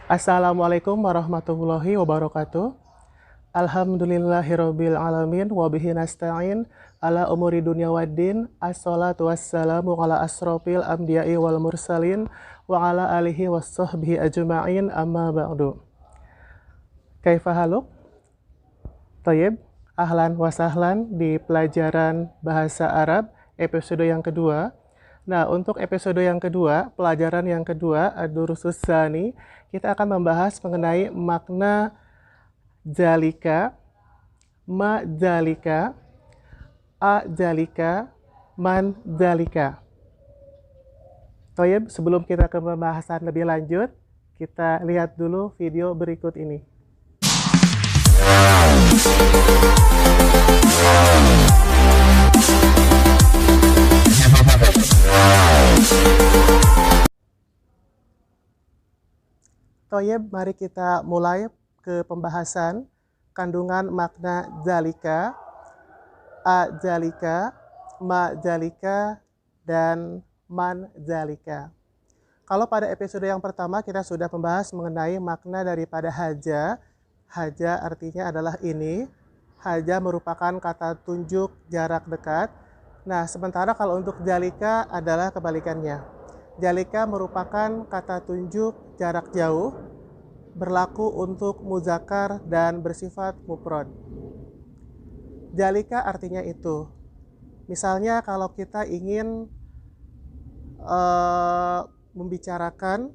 Assalamualaikum warahmatullahi wabarakatuh. Alhamdulillahirabbil alamin wa bihi nasta'in ala umuri dunya waddin. Assalatu wassalamu ala asrofil anbiya'i wal mursalin wa ala alihi wassahbihi ajma'in amma ba'du. Kaifa haluk? Thayyib. Ahlan wa sahlan di pelajaran bahasa Arab episode yang kedua. Nah, untuk episode yang kedua, pelajaran yang kedua, Ad-Durusus Tsani, kita akan membahas mengenai makna jalika, ma jalika, a jalika, man jalika. Toyib, sebelum kita ke pembahasan lebih lanjut, kita lihat dulu video berikut ini. Toyib, mari kita mulai ke pembahasan kandungan makna jalika, a jalika, ma jalika, dan man jalika. Kalau pada episode yang pertama kita sudah membahas mengenai makna daripada haja. Haja artinya adalah ini. Haja merupakan kata tunjuk jarak dekat. Nah, sementara kalau untuk jalika adalah kebalikannya. Jalika merupakan kata tunjuk jarak jauh, berlaku untuk muzakkar dan bersifat mufrad. Jalika artinya itu. Misalnya kalau kita ingin membicarakan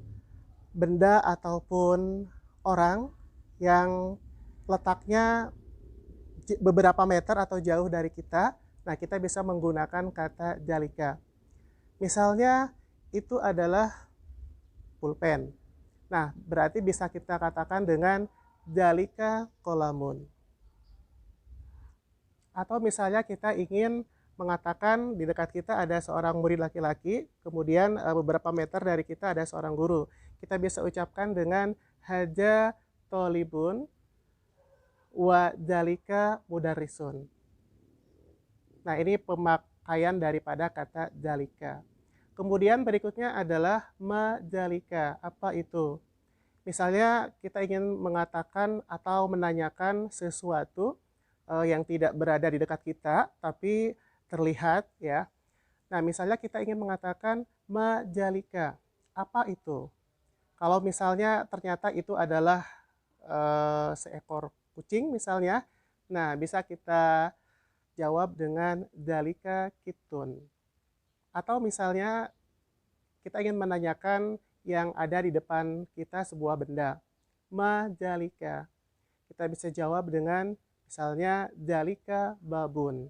benda ataupun orang yang letaknya beberapa meter atau jauh dari kita, nah kita bisa menggunakan kata jalika. Misalnya itu adalah pulpen. Nah, berarti bisa kita katakan dengan jalika kolamun. Atau misalnya kita ingin mengatakan di dekat kita ada seorang murid laki-laki, kemudian beberapa meter dari kita ada seorang guru. Kita bisa ucapkan dengan haja tolibun wa jalika mudarrisun. Nah, ini pemakaian daripada kata jalika. Kemudian berikutnya adalah majalika. Apa itu? Misalnya kita ingin mengatakan atau menanyakan sesuatu yang tidak berada di dekat kita, tapi terlihat ya. Nah, misalnya kita ingin mengatakan majalika. Apa itu? Kalau misalnya ternyata itu adalah seekor kucing misalnya, nah bisa kita jawab dengan jalika kitun. Atau misalnya kita ingin menanyakan yang ada di depan kita sebuah benda, majalika. Kita bisa jawab dengan misalnya jalika babun.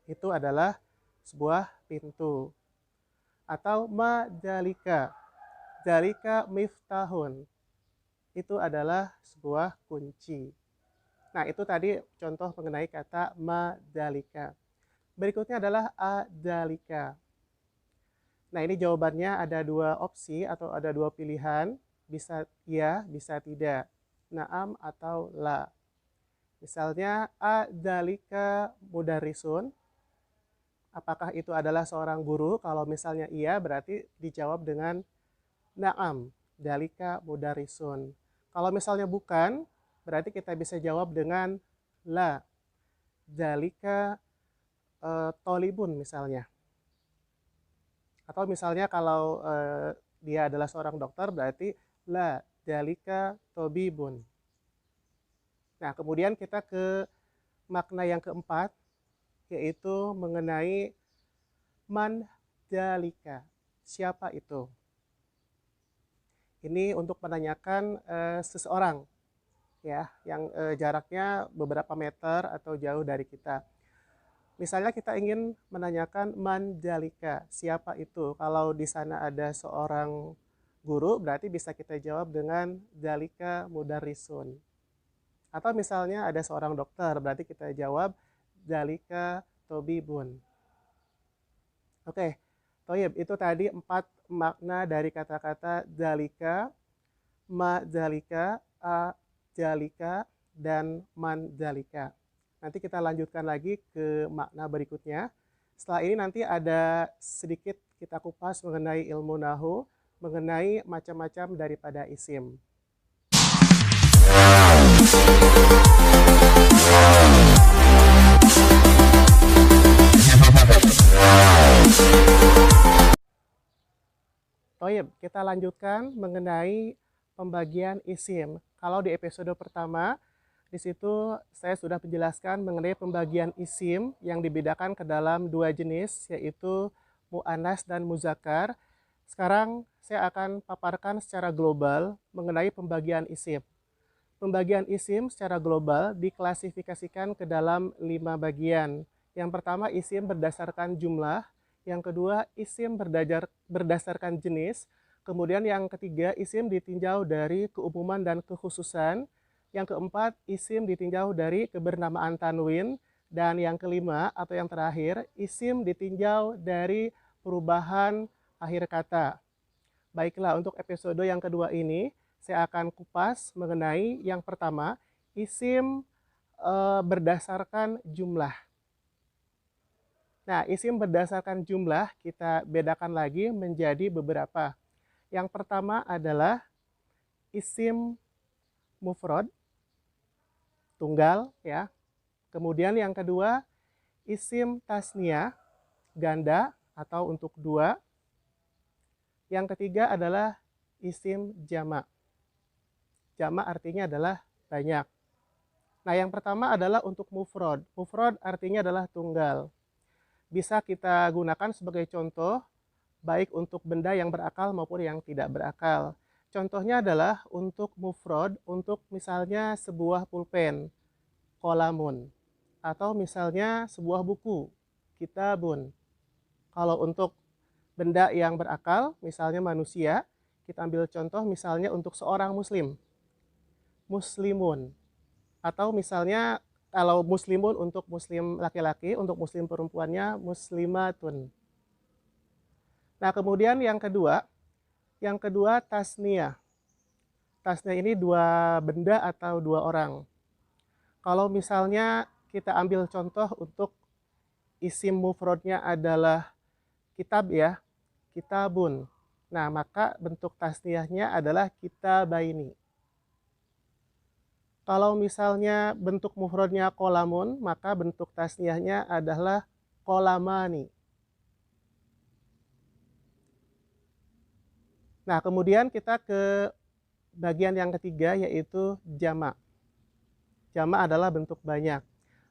Itu adalah sebuah pintu. Atau majalika. Jalika miftahun. Itu adalah sebuah kunci. Nah, itu tadi contoh mengenai kata majalika. Berikutnya adalah ajalika. Nah, ini jawabannya ada dua opsi atau ada dua pilihan. Bisa ya, bisa tidak. Naam atau la. Misalnya, ajalika mudarrisun. Apakah itu adalah seorang guru? Kalau misalnya iya, berarti dijawab dengan naam, dalika mudarrisun. Kalau misalnya bukan, berarti kita bisa jawab dengan la, dalika tolibun misalnya. Atau misalnya kalau dia adalah seorang dokter, berarti la, dalika tobibun. Nah, kemudian kita ke makna yang keempat, yaitu mengenai man dalika. Siapa itu? Ini untuk menanyakan seseorang ya yang jaraknya beberapa meter atau jauh dari kita. Misalnya kita ingin menanyakan man jalika, siapa itu? Kalau di sana ada seorang guru, berarti bisa kita jawab dengan jalika mudarrisun. Atau misalnya ada seorang dokter, berarti kita jawab jalika tobibun. Oke, toyib, itu tadi 4 makna dari kata-kata jalika, ma jalika, a jalika, dan man jalika. Nanti kita lanjutkan lagi ke makna berikutnya. Setelah ini nanti ada sedikit kita kupas mengenai ilmu nahu, mengenai macam-macam daripada isim. Toib, kita lanjutkan mengenai pembagian isim. Kalau di episode pertama, di situ saya sudah menjelaskan mengenai pembagian isim yang dibedakan ke dalam dua jenis, yaitu mu'annas dan muzakkar. Sekarang saya akan paparkan secara global mengenai pembagian isim. Pembagian isim secara global diklasifikasikan ke dalam 5 bagian. Yang pertama, isim berdasarkan jumlah. Yang kedua, isim berdasarkan jenis. Kemudian yang ketiga, isim ditinjau dari keumuman dan kekhususan. Yang keempat, isim ditinjau dari kebernamaan tanwin. Dan yang kelima atau yang terakhir, isim ditinjau dari perubahan akhir kata. Baiklah, untuk episode yang kedua ini, saya akan kupas mengenai yang pertama, isim berdasarkan jumlah. Nah, isim berdasarkan jumlah kita bedakan lagi menjadi beberapa. Yang pertama adalah isim mufrad, tunggal ya. Kemudian yang kedua, isim tasniyah, ganda atau untuk dua. Yang ketiga adalah isim jamak. Jamak artinya adalah banyak. Nah, yang pertama adalah untuk mufrad. Mufrad artinya adalah tunggal. Bisa kita gunakan sebagai contoh, baik untuk benda yang berakal maupun yang tidak berakal. Contohnya adalah untuk mufrad, untuk misalnya sebuah pulpen, qalamun. Atau misalnya sebuah buku, kitabun. Kalau untuk benda yang berakal, misalnya manusia, kita ambil contoh misalnya untuk seorang muslim, muslimun. Atau misalnya kalau muslimun untuk muslim laki-laki, untuk muslim perempuannya muslimatun. Nah, kemudian yang kedua tasniyah. Tasniyah ini dua benda atau dua orang. Kalau misalnya kita ambil contoh untuk isim mufradnya adalah kitab ya, kitabun. Nah, maka bentuk tasniyahnya adalah kitabaini. Kalau misalnya bentuk mufradnya qalamun, maka bentuk tasniyahnya adalah qalamani. Nah, kemudian kita ke bagian yang ketiga, yaitu jamak. Jamak adalah bentuk banyak.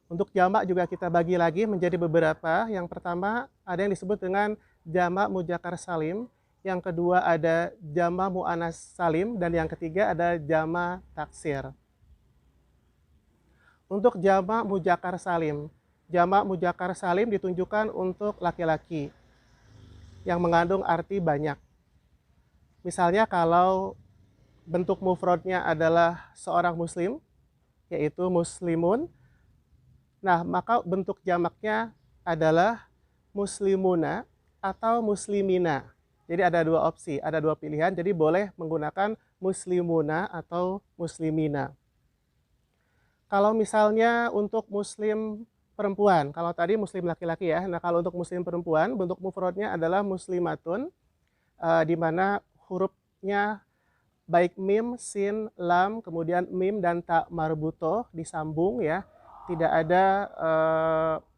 Untuk jamak juga kita bagi lagi menjadi beberapa. Yang pertama ada yang disebut dengan jamak muzakkar salim. Yang kedua ada jamak mu'annas salim. Dan yang ketiga ada jamak taksir. Untuk jamak muzakkar salim. Jamak muzakkar salim ditunjukkan untuk laki-laki yang mengandung arti banyak. Misalnya kalau bentuk mufradnya adalah seorang muslim, yaitu muslimun. Nah, maka bentuk jamaknya adalah muslimuna atau muslimina. Jadi ada dua opsi, ada dua pilihan. Jadi boleh menggunakan muslimuna atau muslimina. Kalau misalnya untuk muslim perempuan, kalau tadi muslim laki-laki ya. Nah, kalau untuk muslim perempuan, bentuk mufradnya adalah muslimatun, di mana hurufnya baik mim, sin, lam, kemudian mim dan ta marbuto disambung ya. Tidak ada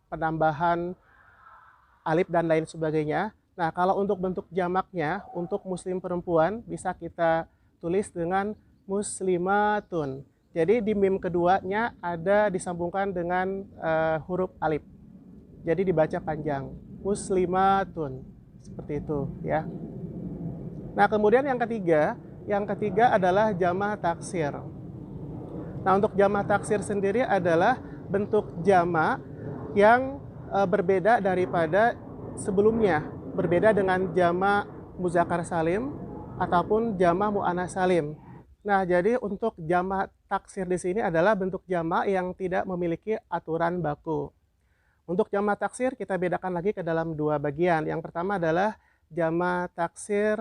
penambahan alif dan lain sebagainya. Nah, kalau untuk bentuk jamaknya, untuk muslim perempuan bisa kita tulis dengan muslimatun. Jadi di mim keduanya ada disambungkan dengan huruf alif. Jadi dibaca panjang, muslimatun. Seperti itu ya. Nah, kemudian yang ketiga adalah jamak taksir. Nah, untuk jamak taksir sendiri adalah bentuk jamak yang berbeda daripada sebelumnya, berbeda dengan jamak muzakkar salim ataupun jamak mu'annas salim. Nah, jadi untuk jamak taksir di sini adalah bentuk jamak yang tidak memiliki aturan baku. Untuk jamak taksir kita bedakan lagi ke dalam dua bagian. Yang pertama adalah jamak taksir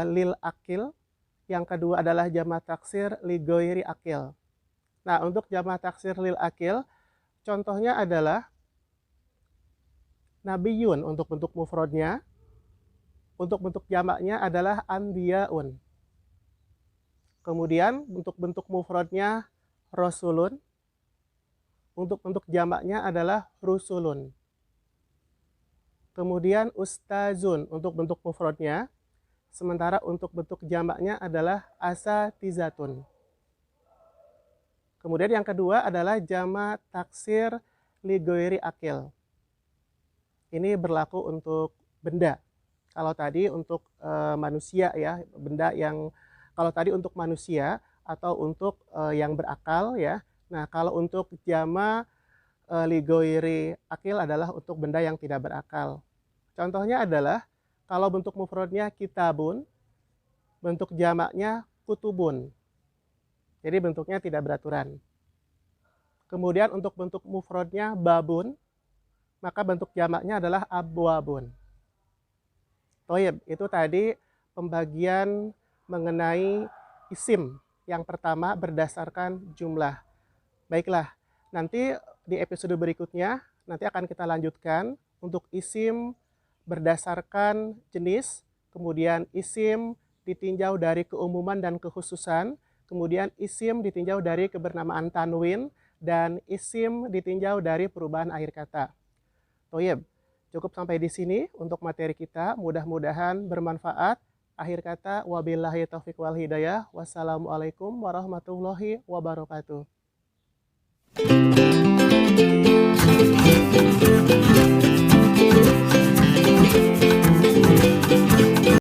lil akil. Yang kedua adalah jamak taksir li ghairi akil. Nah, untuk jamak taksir lil akil, contohnya adalah nabiyun untuk bentuk mufradnya. Untuk bentuk jamaknya adalah anbiyaun. Kemudian untuk bentuk mufradnya rasulun. Untuk bentuk jamaknya adalah rusulun. Kemudian ustazun untuk bentuk mufradnya, sementara untuk bentuk jamaknya adalah asatizatun. Kemudian yang kedua adalah jamak taksir li ghairi akil. Ini berlaku untuk benda. Kalau tadi untuk manusia ya, benda yang kalau tadi untuk manusia atau untuk yang berakal ya. Nah, kalau untuk jamak li ghairi akil adalah untuk benda yang tidak berakal. Contohnya adalah kalau bentuk mufradnya kitabun, bentuk jamaknya kutubun. Jadi bentuknya tidak beraturan. Kemudian untuk bentuk mufradnya babun, maka bentuk jamaknya adalah abwabun. Toyib, itu tadi pembagian mengenai isim. Yang pertama berdasarkan jumlah. Baiklah, nanti di episode berikutnya, nanti akan kita lanjutkan untuk isim berdasarkan jenis, kemudian isim ditinjau dari keumuman dan kekhususan, kemudian isim ditinjau dari kebernamaan tanwin, dan isim ditinjau dari perubahan akhir kata. Toyib, cukup sampai di sini untuk materi kita. Mudah-mudahan bermanfaat. Akhir kata, wabillahi taufiq wal hidayah. Wassalamualaikum warahmatullahi wabarakatuh.